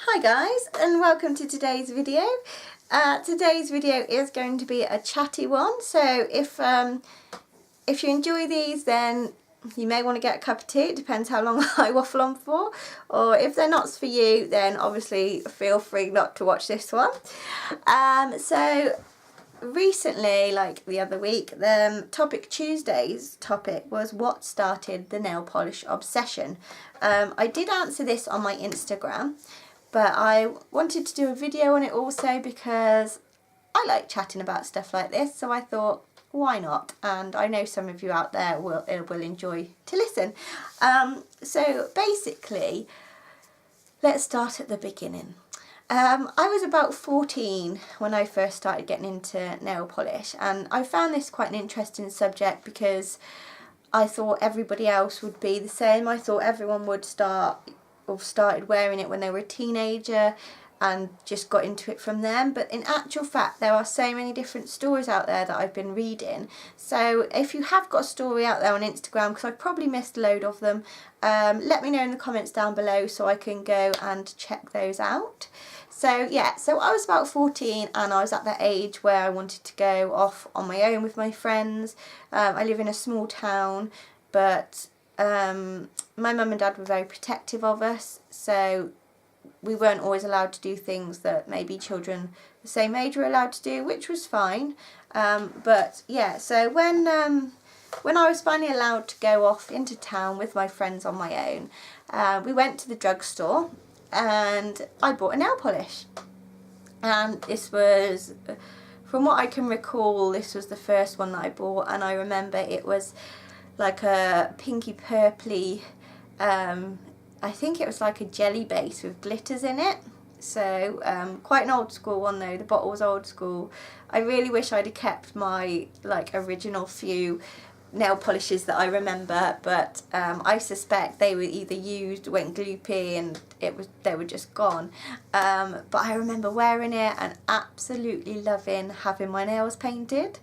Hi guys, and welcome to today's video. Today's video is going to be a chatty one, so if you enjoy these, then you may want to get a cup of tea. It depends how long I waffle on for, or if they're not for you, then obviously feel free not to watch this one. So recently, like the other week, the Topic Tuesday's topic was what started the nail polish obsession. I did answer this on my Instagram, but I wanted to do a video on it also because I like chatting about stuff like this, so I thought, why not? And I know some of you out there will enjoy to listen. So basically, let's start at the beginning. I was about 14 when I first started getting into nail polish, and I found this quite an interesting subject because I thought everybody else would be the same. I thought everyone would started wearing it when they were a teenager and just got into it from them, but in actual fact there are so many different stories out there that I've been reading. So if you have got a story out there on Instagram, because I've probably missed a load of them, let me know in the comments down below so I can go and check those out. So yeah, so I was about 14 and I was at that age where I wanted to go off on my own with my friends. I live in a small town, but my mum and dad were very protective of us, so we weren't always allowed to do things that maybe children the same age were allowed to do, which was fine. But yeah, so when I was finally allowed to go off into town with my friends on my own, we went to the drugstore and I bought a nail polish. And this was, from what I can recall, this was the first one that I bought, and I remember it was like a pinky purpley, I think it was like a jelly base with glitters in it. So quite an old school one though, the bottle was old school. I really wish I'd have kept my like original few nail polishes that I remember, but I suspect they were either used, went gloopy, and they were just gone. But I remember wearing it and absolutely loving having my nails painted.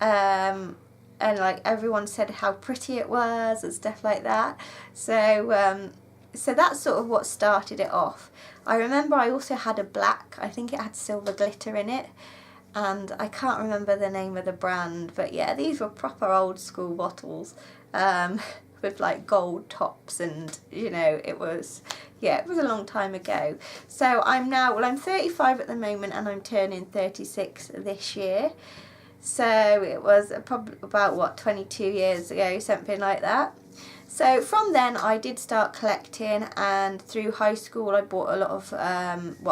And like everyone said how pretty it was and stuff like that. So so that's sort of what started it off. I remember I also had a black, I think it had silver glitter in it, and I can't remember the name of the brand, but yeah, these were proper old school bottles, with like gold tops, and you know, it was a long time ago. So I'm 35 at the moment, and I'm turning 36 this year. So it was probably about, what, 22 years ago, something like that. So from then I did start collecting, and through high school I bought a lot of,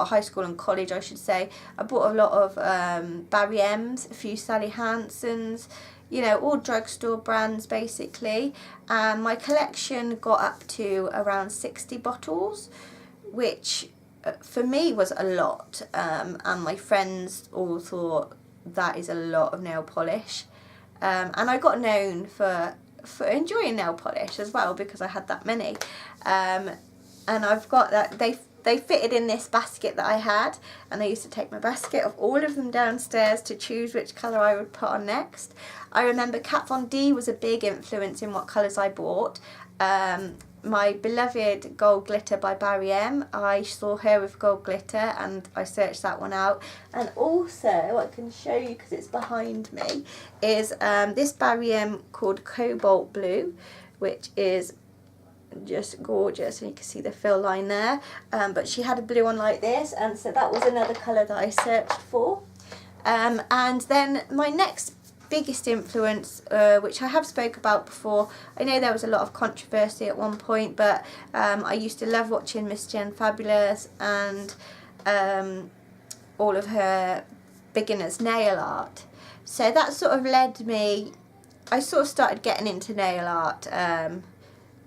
high school and college I should say, I bought a lot of Barry M's, a few Sally Hansons, you know, all drugstore brands basically. And my collection got up to around 60 bottles, which for me was a lot, and my friends all thought that is a lot of nail polish, and I got known for enjoying nail polish as well because I had that many, and I've got that they fitted in this basket that I had, and I used to take my basket of all of them downstairs to choose which colour I would put on next. I remember Kat Von D was a big influence in what colours I bought. My beloved Gold Glitter by Barry M, I saw her with gold glitter and I searched that one out. And also, I can show you because it's behind me, is this Barry M called Cobalt Blue, which is just gorgeous, and you can see the fill line there. But she had a blue one like this, and so that was another colour that I searched for. And then my next biggest influence, which I have spoke about before, I know there was a lot of controversy at one point, but I used to love watching Miss Jen Fabulous and all of her beginner's nail art. So that sort of led me, I sort of started getting into nail art at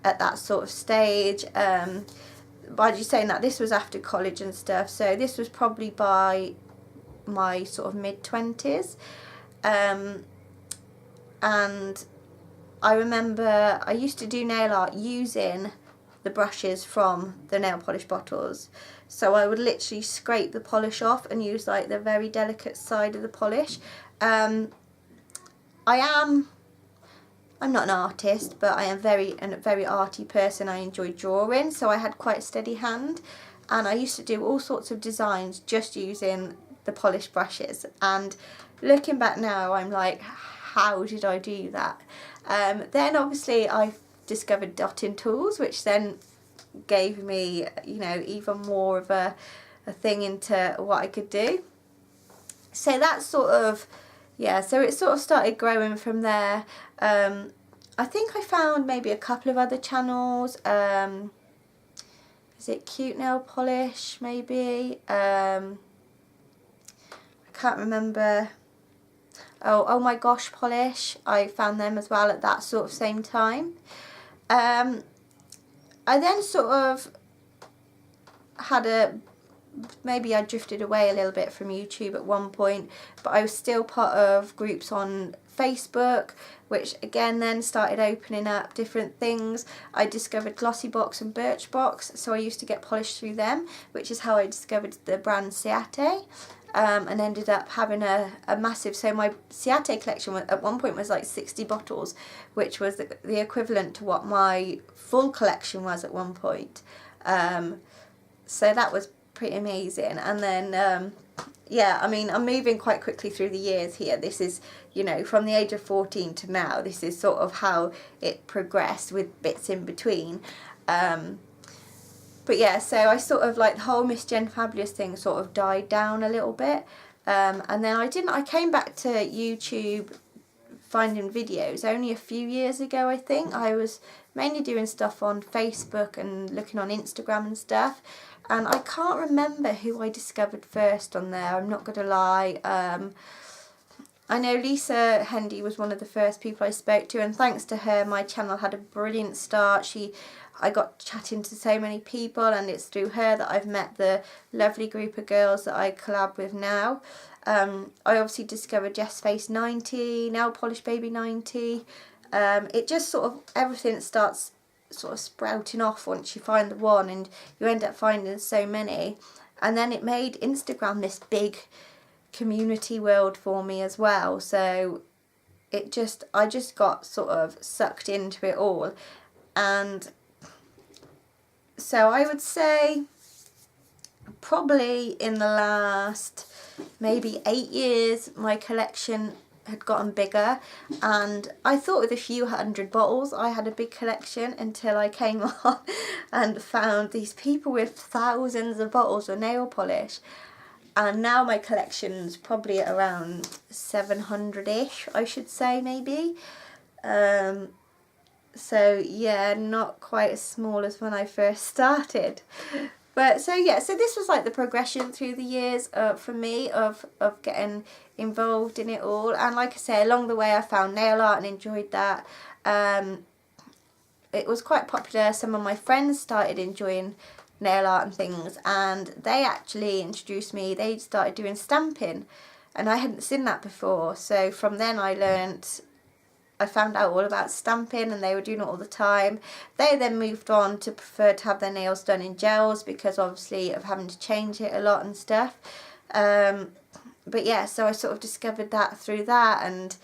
that sort of stage. By just saying that, this was after college and stuff, so this was probably by my sort of mid-20s. And I remember I used to do nail art using the brushes from the nail polish bottles. So I would literally scrape the polish off and use like the very delicate side of the polish. I'm not an artist, but I am a very arty person. I enjoy drawing, so I had quite a steady hand. and I used to do all sorts of designs just using the polished brushes, and looking back now I'm like, how did I do that? Then obviously I discovered dotting tools, which then gave me, you know, even more of a thing into what I could do. So that's sort of, yeah, so it sort of started growing from there. I think I found maybe a couple of other channels. Is it Cute Nail Polish maybe? I can't remember. Oh my gosh, Polish. I found them as well at that sort of same time. I then sort of had maybe I drifted away a little bit from YouTube at one point, but I was still part of groups on Facebook, which again then started opening up different things. I discovered Glossybox and Birchbox, so I used to get polished through them, which is how I discovered the brand Chatty. And ended up having a massive, so my Chatty collection at one point was like 60 bottles, which was the equivalent to what my full collection was at one point. So that was pretty amazing. And then yeah, I mean, I'm moving quite quickly through the years here. This is, you know, from the age of 14 to now, this is sort of how it progressed with bits in between. But yeah, so I sort of like the whole Miss Jen Fabulous thing sort of died down a little bit. And then I came back to YouTube finding videos only a few years ago, I think. I was mainly doing stuff on Facebook and looking on Instagram and stuff. And I can't remember who I discovered first on there, I'm not going to lie. I know Lisa Hendy was one of the first people I spoke to, and thanks to her my channel had a brilliant start. I got chatting to so many people, and it's through her that I've met the lovely group of girls that I collab with now. I obviously discovered Jess Face 90, Nail Polish Baby 90. It just sort of, everything starts sort of sprouting off once you find the one, and you end up finding so many. And then it made Instagram this big community world for me as well, so I just got sort of sucked into it all. And so I would say probably in the last maybe 8 years my collection had gotten bigger, and I thought with a few hundred bottles I had a big collection until I came on and found these people with thousands of bottles of nail polish. And now my collection's probably at around 700-ish, I should say, maybe. So yeah, not quite as small as when I first started. But so yeah, so this was like the progression through the years for me of getting involved in it all. And like I say, along the way I found nail art and enjoyed that. It was quite popular. Some of my friends started enjoying nail art and things, and they actually introduced me. They started doing stamping, and I hadn't seen that before. So from then I found out all about stamping, and they were doing it all the time. They then moved on to prefer to have their nails done in gels because obviously of having to change it a lot and stuff. But yeah, so I sort of discovered that through that, and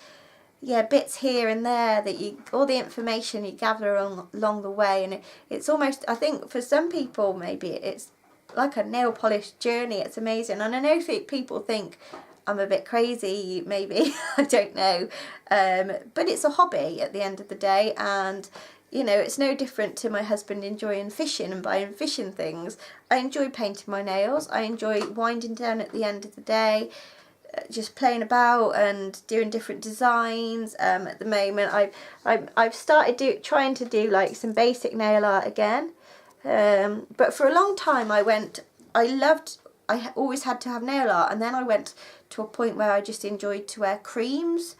yeah, bits here and there that all the information you gather along the way, and it's almost, I think for some people maybe it's like a nail polish journey. It's amazing, and I know people think I'm a bit crazy, maybe, I don't know, but it's a hobby at the end of the day, and you know, it's no different to my husband enjoying fishing and buying fishing things. I enjoy painting my nails. I enjoy winding down at the end of the day, just playing about and doing different designs. At the moment I've started trying to do like some basic nail art again, but for a long time I always had to have nail art, and then I went to a point where I just enjoyed to wear creams,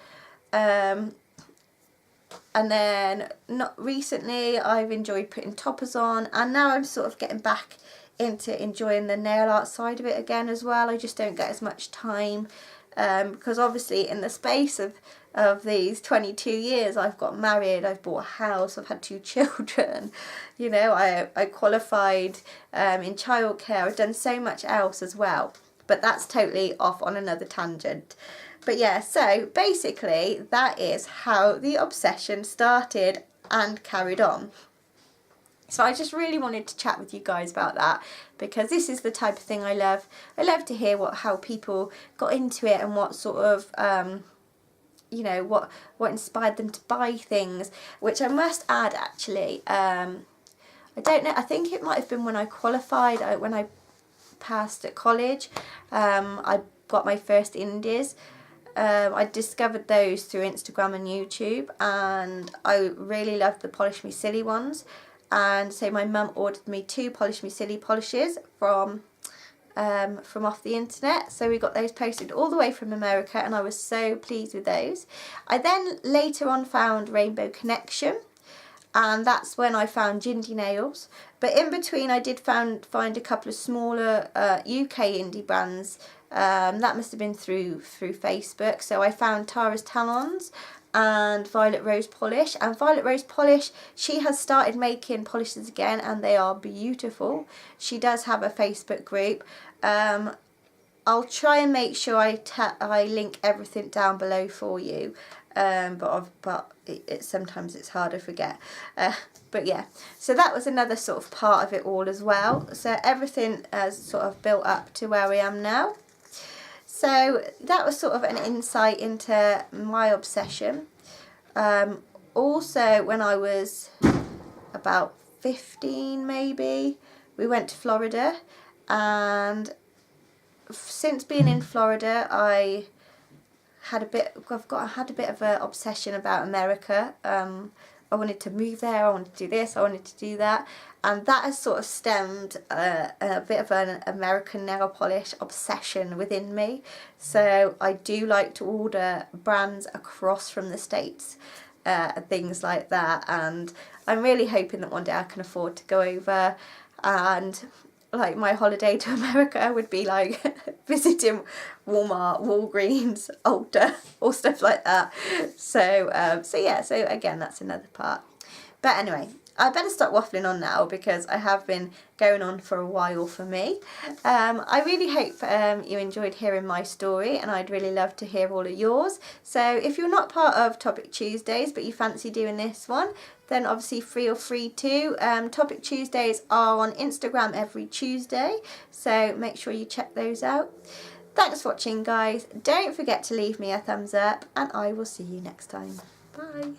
and then not recently I've enjoyed putting toppers on, and now I'm sort of getting back into enjoying the nail art side of it again as well. I just don't get as much time, because obviously in the space of these 22 years I've got married, I've bought a house, I've had 2 children, you know, I qualified in childcare, I've done so much else as well, but that's totally off on another tangent. But yeah, so basically that is how the obsession started and carried on. So I just really wanted to chat with you guys about that, because this is the type of thing I love. I love to hear how people got into it and what sort of you know, what inspired them to buy things, which I must add actually, I don't know, I think it might have been when I qualified, when I passed at college, I got my first indies. I discovered those through Instagram and YouTube, and I really loved the Polish Me Silly ones, and so my mum ordered me 2 Polish Me Silly polishes from off the internet. So we got those posted all the way from America, and I was so pleased with those. I then later on found Rainbow Connection, and that's when I found Gindy Nails. But in between I did find a couple of smaller UK indie brands. That must have been through Facebook. So I found Tara's Talons and Violet Rose Polish. And Violet Rose Polish, she has started making polishes again, and they are beautiful. She does have a Facebook group. I'll try and make sure I link everything down below for you. But sometimes it's hard to forget. But yeah, so that was another sort of part of it all as well. So everything has sort of built up to where I am now. So that was sort of an insight into my obsession. Also, when I was about 15 maybe, we went to Florida, and since being in Florida I had a bit of an obsession about America. I wanted to move there, I wanted to do this, I wanted to do that, and that has sort of stemmed a bit of an American nail polish obsession within me. So I do like to order brands across from the States, things like that, and I'm really hoping that one day I can afford to go over, and like my holiday to America would be like visiting Walmart, Walgreens, Ulta, or stuff like that. So yeah, so again, that's another part. But anyway, I better stop waffling on now, because I have been going on for a while for me. I really hope you enjoyed hearing my story, and I'd really love to hear all of yours. So if you're not part of Topic Tuesdays but you fancy doing this one, then obviously feel free to. Topic Tuesdays are on Instagram every Tuesday, so make sure you check those out. Thanks for watching, guys. Don't forget to leave me a thumbs up, and I will see you next time. Bye.